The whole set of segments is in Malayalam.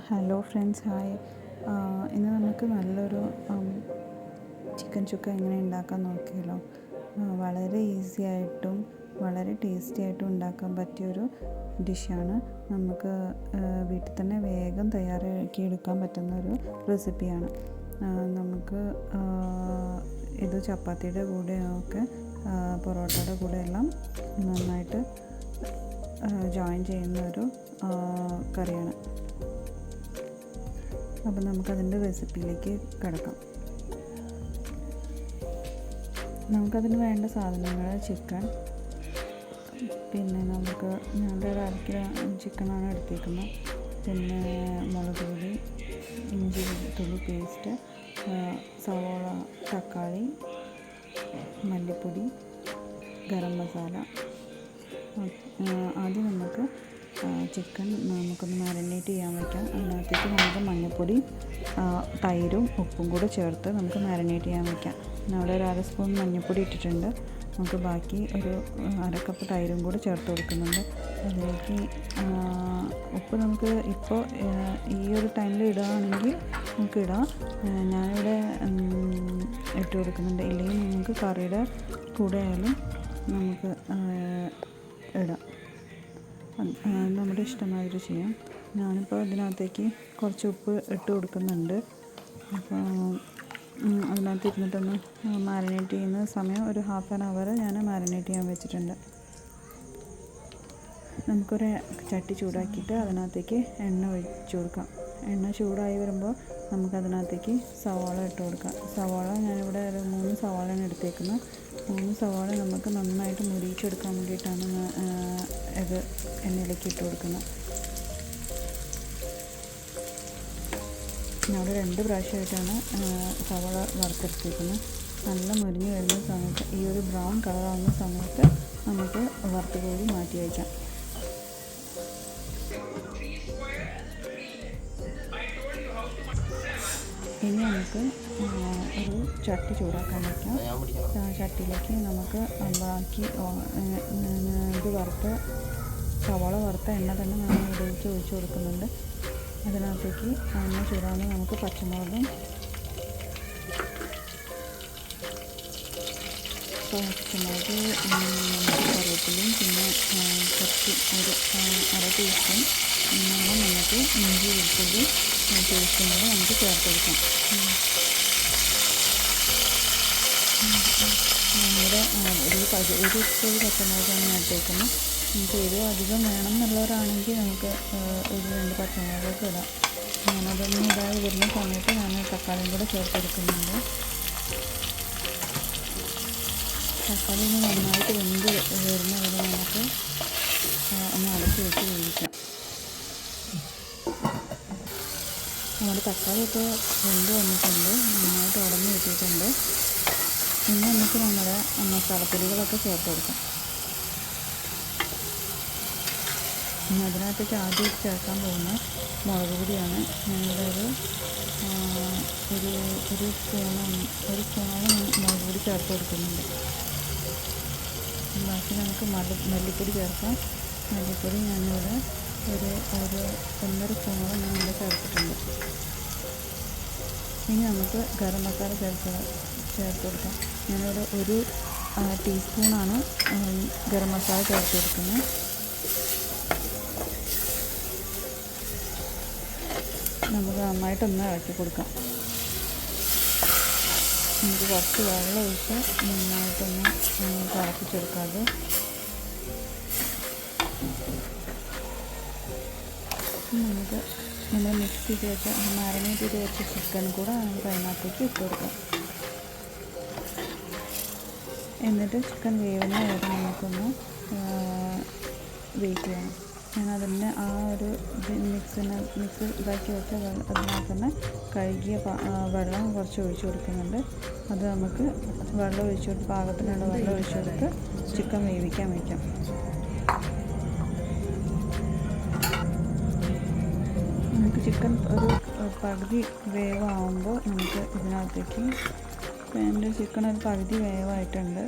Hello friends, hi. ഇന്ന് നമുക്ക് നല്ലൊരു ചിക്കൻ ചുക്ക എങ്ങനെ ഉണ്ടാക്കാൻ നോക്കിയല്ലോ. വളരെ ഈസി ആയിട്ടും വളരെ ടേസ്റ്റി ആയിട്ടും ഉണ്ടാക്കാൻ പറ്റിയൊരു ഡിഷാണ്. നമുക്ക് വീട്ടിൽ തന്നെ വേഗം തയ്യാറാക്കി എടുക്കാൻ പറ്റുന്ന ഒരു റെസിപ്പിയാണ്. നമുക്ക് ഇത് ചപ്പാത്തിയുടെ കൂടെയൊക്കെ പൊറോട്ടയുടെ കൂടെയെല്ലാം നന്നായിട്ട് ജോയിൻ ചെയ്യുന്ന ഒരു കറിയാണ്. അപ്പം നമുക്കതിൻ്റെ റെസിപ്പിയിലേക്ക് കിടക്കാം. നമുക്കതിന് വേണ്ട സാധനങ്ങൾ ചിക്കൻ, പിന്നെ നമുക്ക് ഞാനൊരു 1/2 കിലോ ചിക്കനാണ് എടുത്തേക്കുന്നത്. പിന്നെ മുളക് പൊടി, ഇഞ്ചി വെളുത്തുള്ളി പേസ്റ്റ്, സവോള, തക്കാളി, മല്ലിപ്പൊടി, ഗരം മസാല. ആദ്യം നമുക്ക് ചിക്കൻ നമുക്കൊന്ന് മാരിനേറ്റ് ചെയ്യാൻ വയ്ക്കാം. അതിനകത്തേക്ക് നമുക്ക് മഞ്ഞൾപ്പൊടി, തൈരും ഉപ്പും കൂടെ ചേർത്ത് നമുക്ക് മാരിനേറ്റ് ചെയ്യാൻ വയ്ക്കാം. അവിടെ ഒരു 1/2 സ്പൂൺ മഞ്ഞൾപ്പൊടി ഇട്ടിട്ടുണ്ട്. നമുക്ക് ബാക്കി ഒരു 1/2 കപ്പ് തൈരും കൂടെ ചേർത്ത് കൊടുക്കുന്നുണ്ട്. അതിലേക്ക് ഉപ്പ് നമുക്ക് ഇപ്പോൾ ഈ ഒരു ടൈമിൽ ഇടുകയാണെങ്കിൽ നമുക്ക് ഇടാം. ഞാനിവിടെ ഇട്ട് കൊടുക്കുന്നുണ്ട്. ഇല്ലെങ്കിൽ നമുക്ക് കറിയുടെ കൂടെ ആയാലും നമുക്ക് ഇടാം. നമ്മുടെ ഇഷ്ടമാതിരി ചെയ്യാം. ഞാനിപ്പോൾ ഇതിനകത്തേക്ക് കുറച്ച് ഉപ്പ് ഇട്ട് കൊടുക്കുന്നുണ്ട്. അപ്പോൾ അതിനകത്ത് ഇരുന്നിട്ടൊന്ന് മാരിനേറ്റ് ചെയ്യുന്ന സമയം ഒരു 1/2 അവർ ഞാൻ മാരിനേറ്റ് ചെയ്യാൻ വെച്ചിട്ടുണ്ട്. നമുക്കൊരു ചട്ടി ചൂടാക്കിയിട്ട് അതിനകത്തേക്ക് എണ്ണ ഒഴിച്ച് കൊടുക്കാം. എണ്ണ ചൂടായി വരുമ്പോൾ നമുക്കതിനകത്തേക്ക് സവാള ഇട്ട് കൊടുക്കാം. സവാള ഞാനിവിടെ ഒരു 3 സവാളയാണ് എടുത്തേക്കുന്നത്. 3 സവാള നമുക്ക് നന്നായിട്ട് മുരിയിച്ചെടുക്കാൻ വേണ്ടിയിട്ടാണ് ഇത് എണ്ണയിലേക്ക് ഇട്ട് കൊടുക്കുന്നത്. ഞാൻ അവിടെ 2 പ്രാവശ്യമായിട്ടാണ് സവാള വറുത്തെടുത്തേക്കുന്നത്. നല്ല മുരിഞ്ഞ് വരുന്ന സമയത്ത് ഈ ഒരു ബ്രൗൺ കളറാവുന്ന സമയത്ത് നമുക്ക് വറുത്ത് കോരി മാറ്റി വയ്ക്കാം. ഇനി നമുക്ക് ഒരു ചട്ടി ചൂടാക്കാൻ വയ്ക്കാം. ചട്ടിയിലേക്ക് നമുക്ക് ബാക്കി ഇത് സവാള വറുത്ത എണ്ണ തന്നെ നമ്മൾ ഇതിലേക്ക് ഒഴിച്ച് കൊടുക്കുന്നുണ്ട്. അതിനകത്തേക്ക് എണ്ണ ചൂടാകുമ്പോൾ നമുക്ക് പച്ചമുളകും കറിവേപ്പിലയും പിന്നെ കുറച്ച് ഒരു 1/2 ടീസ്പൂൺ നമുക്ക് ഇഞ്ചി വെളുത്തുള്ളി പേസ്റ്റും കൂടെ നമുക്ക് ചേർത്ത് കൊടുക്കാം. നമ്മുടെ ഒരു പച്ചമുളകാണ് ഞാൻ ഇട്ടേക്കുന്നത്. നമുക്ക് എരിവ് അധികം വേണം എന്നുള്ളവരാണെങ്കിൽ നമുക്ക് ഒരു 2 പച്ചമുളകൊക്കെ ഇടാം. ഞാനതൊന്നും ഇടാതെ വരുന്ന സമയത്ത് ഞാൻ തക്കാളിയും കൂടെ ചേർത്ത് കൊടുക്കുന്നുണ്ട്. തക്കാളി ഒന്ന് നന്നായിട്ട് വെന്ത് വരുന്ന വരെ നമുക്ക് ഒന്ന് അടച്ച് വെച്ച് വേവിക്കാം. നമ്മുടെ തക്കാളിയൊക്കെ വെന്ത് വന്നിട്ടുണ്ട്, നന്നായിട്ട് ഉടഞ്ഞ് കിട്ടിയിട്ടുണ്ട്. ഇനി നമുക്ക് നമ്മുടെ മസാലപ്പൊടികളൊക്കെ ചേർത്ത് കൊടുക്കാം. അതിനകത്തേക്ക് ആദ്യം ചേർക്കാൻ പോകുന്ന മുളക് പൊടിയാണ്. ഞാനിവിടെ ഒരു സ്പൂണോളം മുളക് പൊടി ചേർത്ത് കൊടുക്കുന്നുണ്ട്. ബാക്കി നമുക്ക് മല്ലിപ്പൊടി ചേർക്കാം. മല്ലിപ്പൊടി ഞാനിവിടെ ഒരു 1.5 സ്പൂണോളം ഞാനിവിടെ ചേർത്തിട്ടുണ്ട്. ഇനി നമുക്ക് ഗരം മസാല ചേർത്ത് കൊടുക്കാം. ഞാനിവിടെ 1 ടീസ്പൂണാണ് ഗരം മസാല ചേർത്ത് കൊടുക്കുന്നത്. നമുക്ക് നന്നായിട്ടൊന്ന് ഇളക്കി കൊടുക്കാം. നമുക്ക് കുറച്ച് വെള്ളം ഒഴിച്ച് നന്നായിട്ടൊന്ന് തിളപ്പിച്ചെടുക്കാതെ നമുക്ക് നമ്മൾ മിക്സ് ചെയ്ത് വെച്ച മാരിനേറ്റ് ചെയ്ത് വെച്ച ചിക്കൻ കൂടെ നമുക്ക് അതിനകത്തേക്ക് ഇട്ട് കൊടുക്കാം. എന്നിട്ട് ചിക്കൻ വേവുന്ന വരെ നമുക്കൊന്ന് വെയിറ്റ് ചെയ്യണം. ഞാനതിൻ്റെ ആ ഒരു മിക്സ് ഇതാക്കി വെച്ച അതിനകത്ത് തന്നെ കഴുകിയ വെള്ളം കുറച്ച് ഒഴിച്ചു കൊടുക്കുന്നുണ്ട്. അത് നമുക്ക് പാകത്തിനുള്ള വെള്ളം ഒഴിച്ചു കൊടുത്ത് ചിക്കൻ വേവിക്കാൻ വയ്ക്കാം. നമുക്ക് ചിക്കൻ ഒരു പകുതി വേവാകുമ്പോൾ നമുക്ക് ഇതിനകത്തേക്ക് എൻ്റെ ചിക്കൻ ഒരു പകുതി വേവായിട്ടുണ്ട്.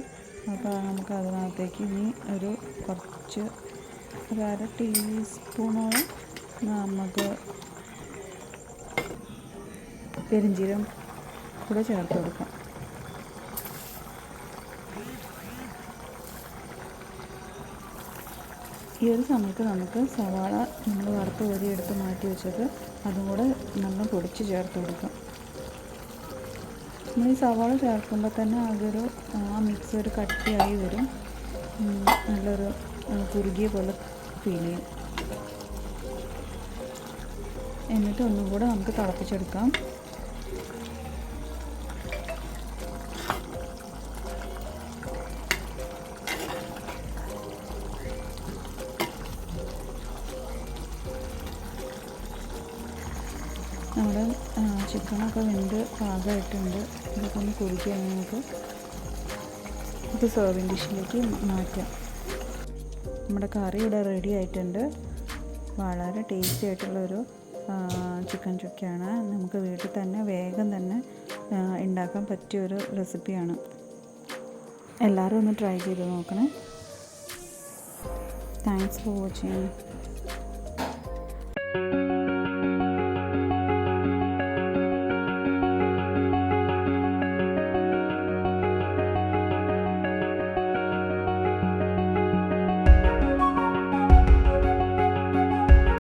അപ്പോൾ നമുക്ക് അതിനകത്തേക്ക് ഇനി കുറച്ച് 1/2 ടീസ്പൂണോളം നമുക്ക് പെരുംജീരകം കൂടെ ചേർത്ത് കൊടുക്കാം. ഈ ഒരു സമയത്ത് നമുക്ക് സവാള നമ്മൾ വറുത്ത് കോരിയെടുത്ത് മാറ്റി വെച്ചത് അതും കൂടെ നല്ല പൊടിച്ച് ചേർത്ത് കൊടുക്കാം. നമ്മൾ ഈ സവാള ചേർക്കുമ്പോൾ തന്നെ അതൊരു മിക്സ് ഒരു കട്ടിയായി വരും, നല്ലൊരു കുറുകിയ പോലെ ഫീൽ ചെയ്യും. എന്നിട്ട് ഒന്നും കൂടെ നമുക്ക് തിളപ്പിച്ചെടുക്കാം. നമ്മുടെ ചിക്കനൊക്കെ വെന്ത് പാകമായിട്ടുണ്ട്. ഇതൊക്കെ ഒന്ന് കുറുക്കി നമുക്ക് ഇത് സെർവിങ് ഡിഷിലേക്ക് മാറ്റാം. നമ്മുടെ കറി ഇവിടെ റെഡി ആയിട്ടുണ്ട്. വളരെ ടേസ്റ്റി ആയിട്ടുള്ളൊരു ചിക്കൻ ചുക്കയാണ്. നമുക്ക് വീട്ടിൽ തന്നെ വേഗം തന്നെ ഉണ്ടാക്കാൻ പറ്റിയൊരു റെസിപ്പിയാണ്. എല്ലാവരും ഒന്ന് ട്രൈ ചെയ്ത് നോക്കണേ. Thanks for watching.